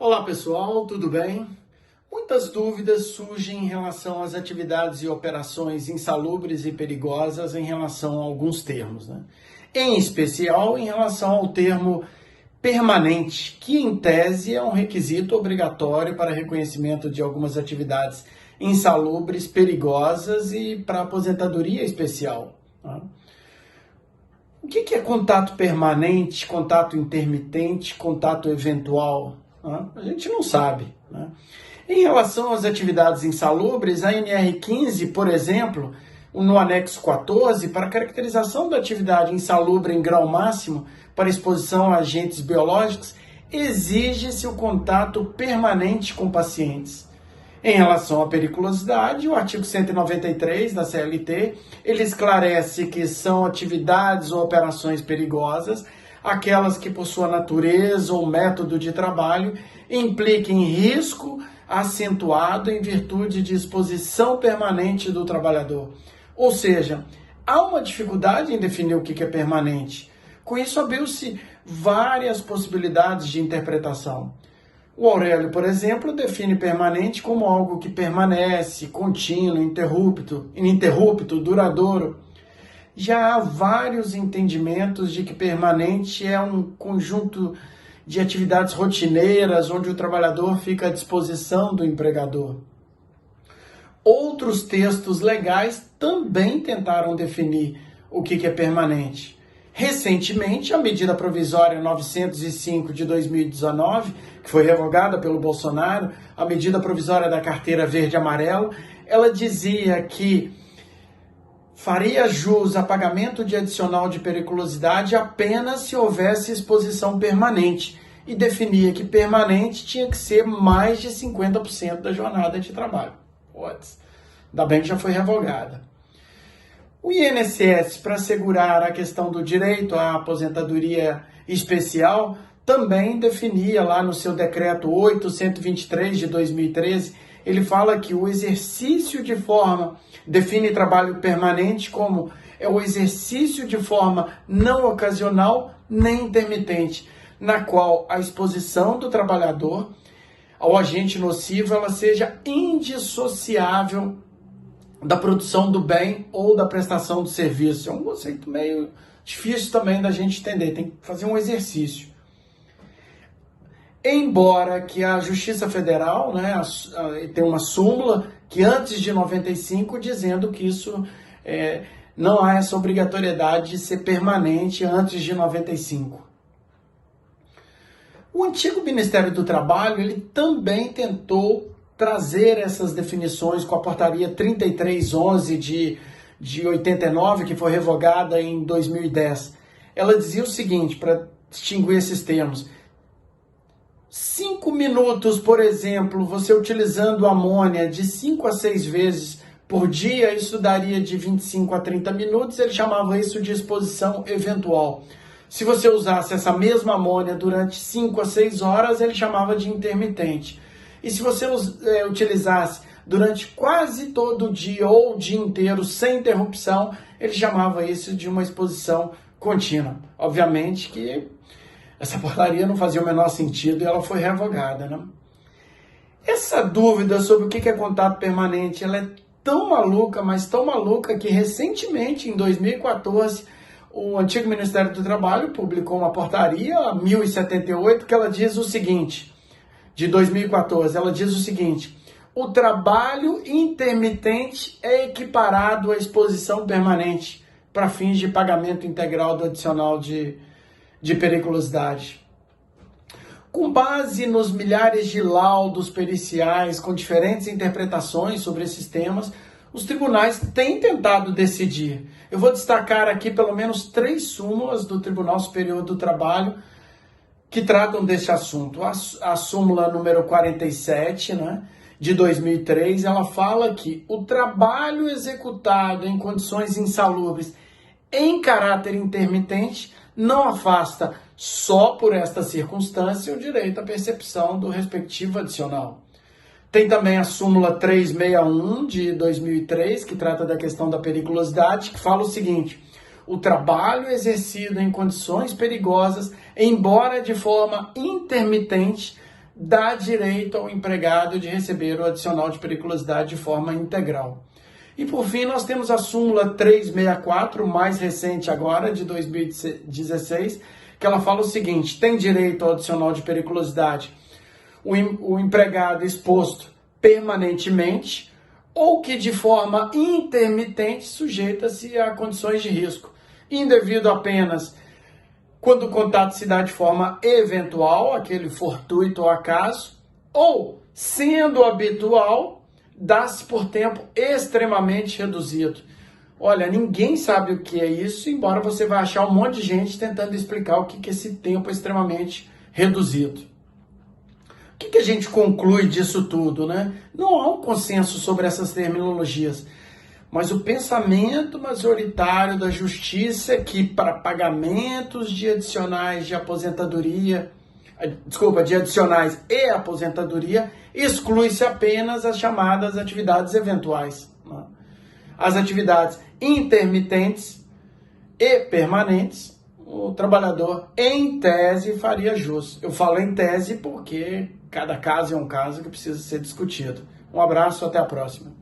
Olá pessoal, tudo bem? Muitas dúvidas surgem em relação às atividades e operações insalubres e perigosas em relação a alguns termos, né? Em especial em relação ao termo permanente, que em tese é um requisito obrigatório para reconhecimento de algumas atividades insalubres, perigosas e para aposentadoria especial, tá? O que é contato permanente, contato intermitente, contato eventual? A gente não sabe, né? Em relação às atividades insalubres, a NR15, por exemplo, no anexo 14, para caracterização da atividade insalubre em grau máximo para exposição a agentes biológicos, exige-se o contato permanente com pacientes. Em relação à periculosidade, o artigo 193 da CLT, ele esclarece que são atividades ou operações perigosas aquelas que, por sua natureza ou método de trabalho, impliquem risco acentuado em virtude de exposição permanente do trabalhador. Ou seja, há uma dificuldade em definir o que é permanente. Com isso, abriu-se várias possibilidades de interpretação. O Aurélio, por exemplo, define permanente como algo que permanece, contínuo, ininterrupto, duradouro. Já há vários entendimentos de que permanente é um conjunto de atividades rotineiras onde o trabalhador fica à disposição do empregador. Outros textos legais também tentaram definir o que é permanente. Recentemente, a medida provisória 905 de 2019, que foi revogada pelo Bolsonaro, a medida provisória da carteira verde-amarelo, ela dizia que faria jus a pagamento de adicional de periculosidade apenas se houvesse exposição permanente e definia que permanente tinha que ser mais de 50% da jornada de trabalho. Ainda bem que já foi revogada. O INSS, para assegurar a questão do direito à aposentadoria especial, também definia lá no seu decreto 823 de 2013, ele fala que o exercício de forma, define trabalho permanente como é o exercício de forma não ocasional nem intermitente, na qual a exposição do trabalhador ao agente nocivo ela seja indissociável da produção do bem ou da prestação do serviço. É um conceito meio difícil também da gente entender, tem que fazer um exercício. Embora que a Justiça Federal, né, tem uma súmula que antes de 95 dizendo que isso não há essa obrigatoriedade de ser permanente antes de 95. O antigo Ministério do Trabalho ele também tentou trazer essas definições com a portaria 3311 de 89, que foi revogada em 2010. Ela dizia o seguinte, para distinguir esses termos: 5 minutos, por exemplo, você utilizando amônia de 5 a 6 vezes por dia, isso daria de 25 a 30 minutos, ele chamava isso de exposição eventual. Se você usasse essa mesma amônia durante 5 a 6 horas, ele chamava de intermitente. E se você utilizasse durante quase todo o dia ou o dia inteiro, sem interrupção, ele chamava isso de uma exposição contínua. Obviamente que essa portaria não fazia o menor sentido e ela foi revogada, né? Essa dúvida sobre o que é contato permanente, ela é tão maluca, mas tão maluca, que recentemente, em 2014, o antigo Ministério do Trabalho publicou uma portaria, a 1078, que ela diz o seguinte, de 2014, ela diz o seguinte: o trabalho intermitente é equiparado à exposição permanente para fins de pagamento integral do adicional de periculosidade. Com base nos milhares de laudos periciais com diferentes interpretações sobre esses temas, os tribunais têm tentado decidir. Eu vou destacar aqui pelo menos 3 súmulas do Tribunal Superior do Trabalho que tratam desse assunto. A súmula número 47, né, de 2003, ela fala que o trabalho executado em condições insalubres em caráter intermitente não afasta só por esta circunstância o direito à percepção do respectivo adicional. Tem também a súmula 361 de 2003, que trata da questão da periculosidade, que fala o seguinte: o trabalho exercido em condições perigosas, embora de forma intermitente, dá direito ao empregado de receber o adicional de periculosidade de forma integral. E por fim, nós temos a súmula 364, mais recente agora, de 2016, que ela fala o seguinte: tem direito ao adicional de periculosidade o empregado exposto permanentemente ou que de forma intermitente sujeita-se a condições de risco, indevido apenas quando o contato se dá de forma eventual, aquele fortuito ou acaso, ou, sendo habitual, dá-se por tempo extremamente reduzido. Olha, ninguém sabe o que é isso, embora você vai achar um monte de gente tentando explicar o que é esse tempo extremamente reduzido. O que a gente conclui disso tudo, né? Não há um consenso sobre essas terminologias, mas o pensamento majoritário da justiça é que para pagamentos de adicionais de aposentadoria, de adicionais e aposentadoria, exclui-se apenas as chamadas atividades eventuais. Né? As atividades intermitentes e permanentes, o trabalhador, em tese, faria jus. Eu falo em tese porque cada caso é um caso que precisa ser discutido. Um abraço, até a próxima.